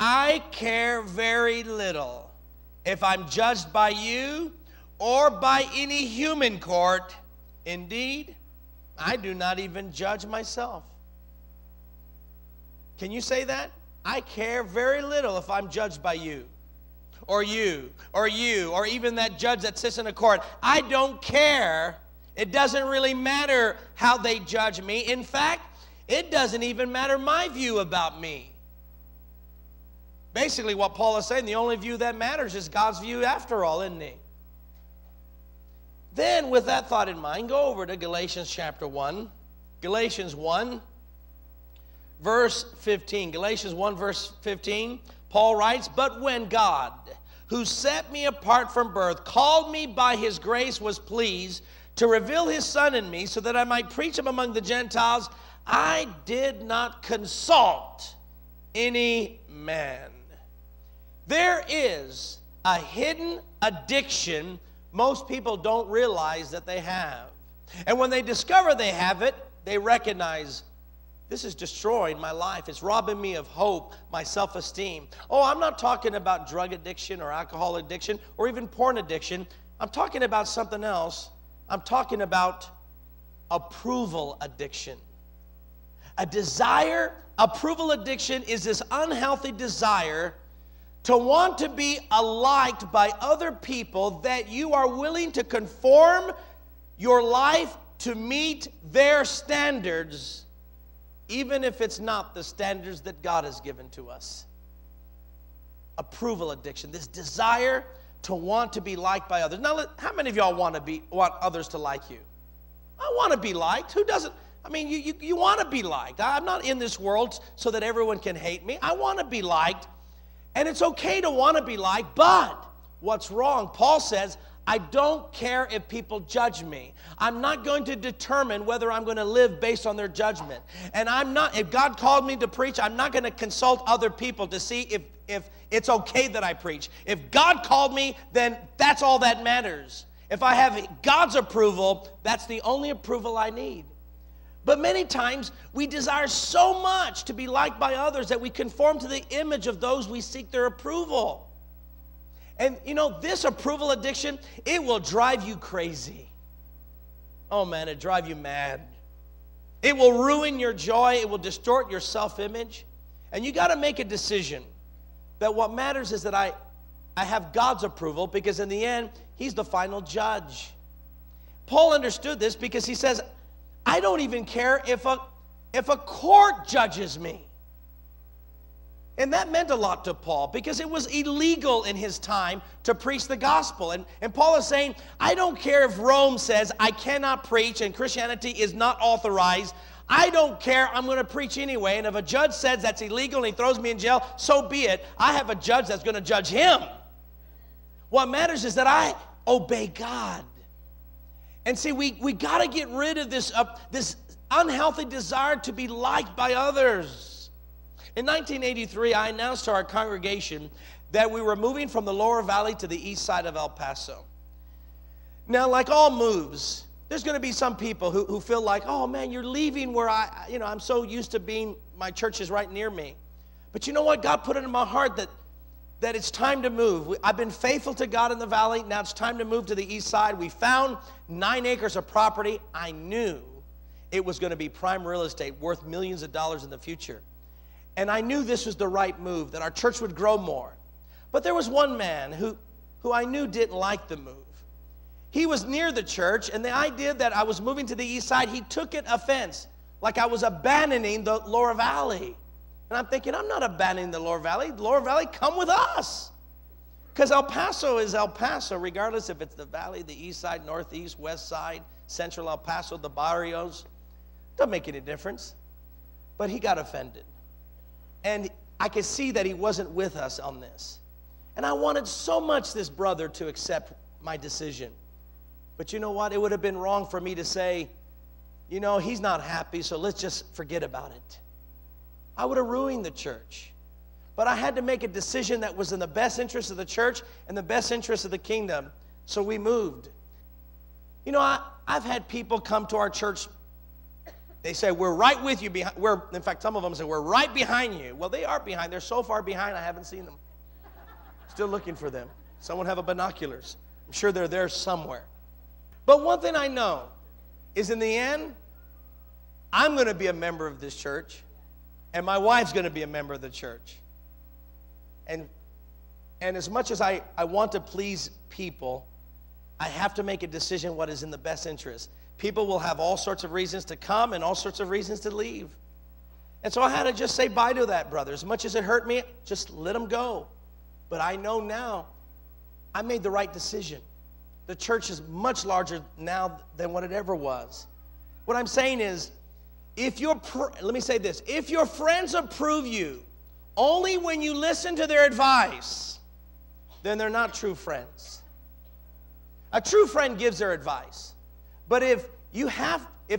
I care very little if I'm judged by you or by any human court. Indeed, I do not even judge myself. Can you say that? I care very little if I'm judged by you, or even that judge that sits in a court. I don't care. It doesn't really matter how they judge me. In fact, it doesn't even matter my view about me. Basically, what Paul is saying, the only view that matters is God's view after all, isn't he? Then, with that thought in mind, go over to Galatians chapter 1. Galatians 1, verse 15. Galatians 1, verse 15. Paul writes, "But when God, who set me apart from birth, called me by his grace, was pleased to reveal his Son in me, so that I might preach him among the Gentiles, I did not consult any man." There is a hidden addiction most people don't realize that they have. And when they discover they have it, they recognize, this is destroying my life. It's robbing me of hope, my self-esteem. Oh, I'm not talking about drug addiction or alcohol addiction or even porn addiction. I'm talking about something else. I'm talking about approval addiction. A desire, approval addiction is this unhealthy desire to want to be liked by other people, that you are willing to conform your life to meet their standards, even if it's not the standards that God has given to us. Approval addiction, this desire to want to be liked by others. Now, how many of y'all want others to like you? I want to be liked. Who doesn't? I mean, you want to be liked. I'm not in this world so that everyone can hate me. I want to be liked. And it's okay to want to be liked, but what's wrong? Paul says, I don't care if people judge me. I'm not going to determine whether I'm going to live based on their judgment. And if God called me to preach, I'm not going to consult other people to see if it's okay that I preach. If God called me, then that's all that matters. If I have God's approval, that's the only approval I need. But many times, we desire so much to be liked by others that we conform to the image of those we seek their approval. And you know, this approval addiction, it will drive you crazy. Oh man, it drive you mad. It will ruin your joy. It will distort your self-image. And you got to make a decision that what matters is that I have God's approval, because in the end, he's the final judge. Paul understood this because he says, I don't even care if a court judges me. And that meant a lot to Paul, because it was illegal in his time to preach the gospel. And Paul is saying, I don't care if Rome says I cannot preach and Christianity is not authorized. I don't care. I'm going to preach anyway. And if a judge says that's illegal and he throws me in jail, so be it. I have a judge that's going to judge him. What matters is that I obey God. And see, we got to get rid of this unhealthy desire to be liked by others. In 1983, I announced to our congregation that we were moving from the Lower Valley to the east side of El Paso. Now, like all moves, there's going to be some people who feel like, oh man, you're leaving where I'm so used to being, my church is right near me. But you know what? God put it in my heart that it's time to move. I've been faithful to God in the valley. Now it's time to move to the east side. We found 9 acres of property. I knew it was going to be prime real estate worth millions of dollars in the future. And I knew this was the right move, that our church would grow more. But there was one man who I knew didn't like the move. He was near the church, and the idea that I was moving to the east side, he took it offense, like I was abandoning the Lower Valley. And I'm thinking, I'm not abandoning the Lower Valley. The Lower Valley, come with us. Because El Paso is El Paso, regardless if it's the valley, the east side, northeast, west side, central El Paso, the barrios. Doesn't make any difference. But he got offended. And I could see that he wasn't with us on this. And I wanted so much this brother to accept my decision. But you know what? It would have been wrong for me to say, you know, he's not happy, so let's just forget about it. I would have ruined the church. But I had to make a decision that was in the best interest of the church and the best interest of the kingdom. So we moved. You know, I've had people come to our church They say, we're right with you. In fact, some of them say, we're right behind you. Well, they are behind. They're so far behind, I haven't seen them. Still looking for them. Someone have a binoculars. I'm sure they're there somewhere. But one thing I know is in the end, I'm going to be a member of this church, and my wife's going to be a member of the church. And as much as I want to please people, I have to make a decision what is in the best interest. People will have all sorts of reasons to come and all sorts of reasons to leave. And so I had to just say bye to that, brother. As much as it hurt me, just let them go. But I know now I made the right decision. The church is much larger now than what it ever was. What I'm saying is, let me say this. If your friends approve you only when you listen to their advice, then they're not true friends. A true friend gives their advice. But if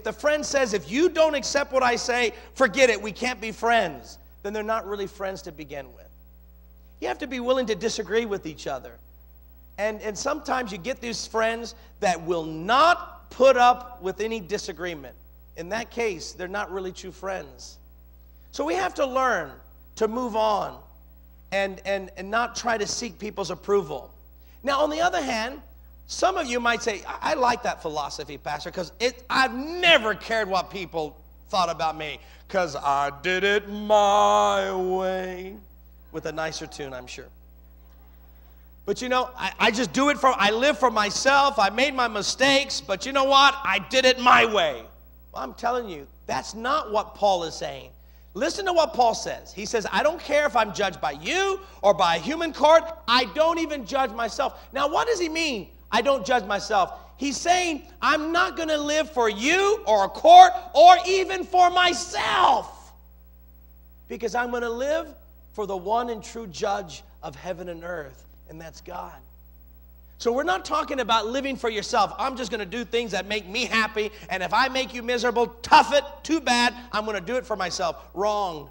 the friend says, if you don't accept what I say, forget it, we can't be friends, then they're not really friends to begin with. You have to be willing to disagree with each other. And sometimes you get these friends that will not put up with any disagreement. In that case, they're not really true friends. So we have to learn to move on and not try to seek people's approval. Now, on the other hand, some of you might say, I like that philosophy, Pastor, because I've never cared what people thought about me because I did it my way. With a nicer tune, I'm sure. But you know, I just do it I live for myself. I made my mistakes, but you know what? I did it my way. Well, I'm telling you, that's not what Paul is saying. Listen to what Paul says. He says, I don't care if I'm judged by you or by a human court. I don't even judge myself. Now, what does he mean? I don't judge myself. He's saying, I'm not going to live for you or a court or even for myself. Because I'm going to live for the one and true judge of heaven and earth, and that's God. So we're not talking about living for yourself. I'm just going to do things that make me happy, and if I make you miserable, tough it, too bad, I'm going to do it for myself. Wrong.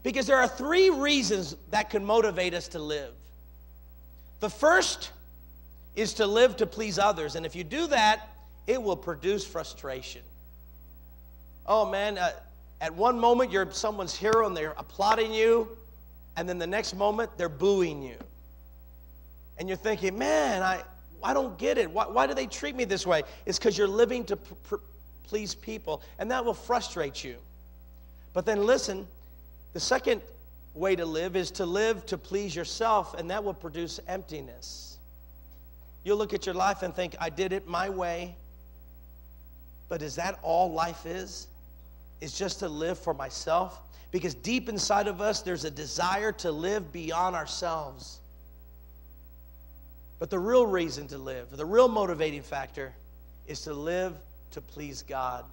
Because there are 3 reasons that can motivate us to live. The first is to live to please others, and if you do that, it will produce frustration. Oh man, at one moment you're someone's hero and they're applauding you, and then the next moment they're booing you. And you're thinking, man, I don't get it. Why do they treat me this way? It's because you're living to please people, and that will frustrate you. But then listen, the second way to live is to live to please yourself, and that will produce emptiness. You'll look at your life and think, I did it my way. But is that all life is? Is just to live for myself? Because deep inside of us, there's a desire to live beyond ourselves. But the real reason to live, the real motivating factor, is to live to please God.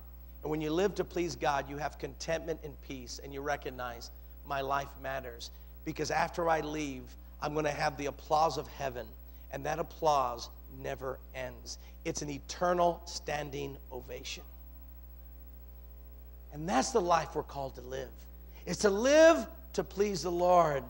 And when you live to please God, you have contentment and peace, and you recognize my life matters. Because after I leave, I'm going to have the applause of heaven, and that applause never ends. It's an eternal standing ovation. And that's the life we're called to live. It's to live to please the Lord.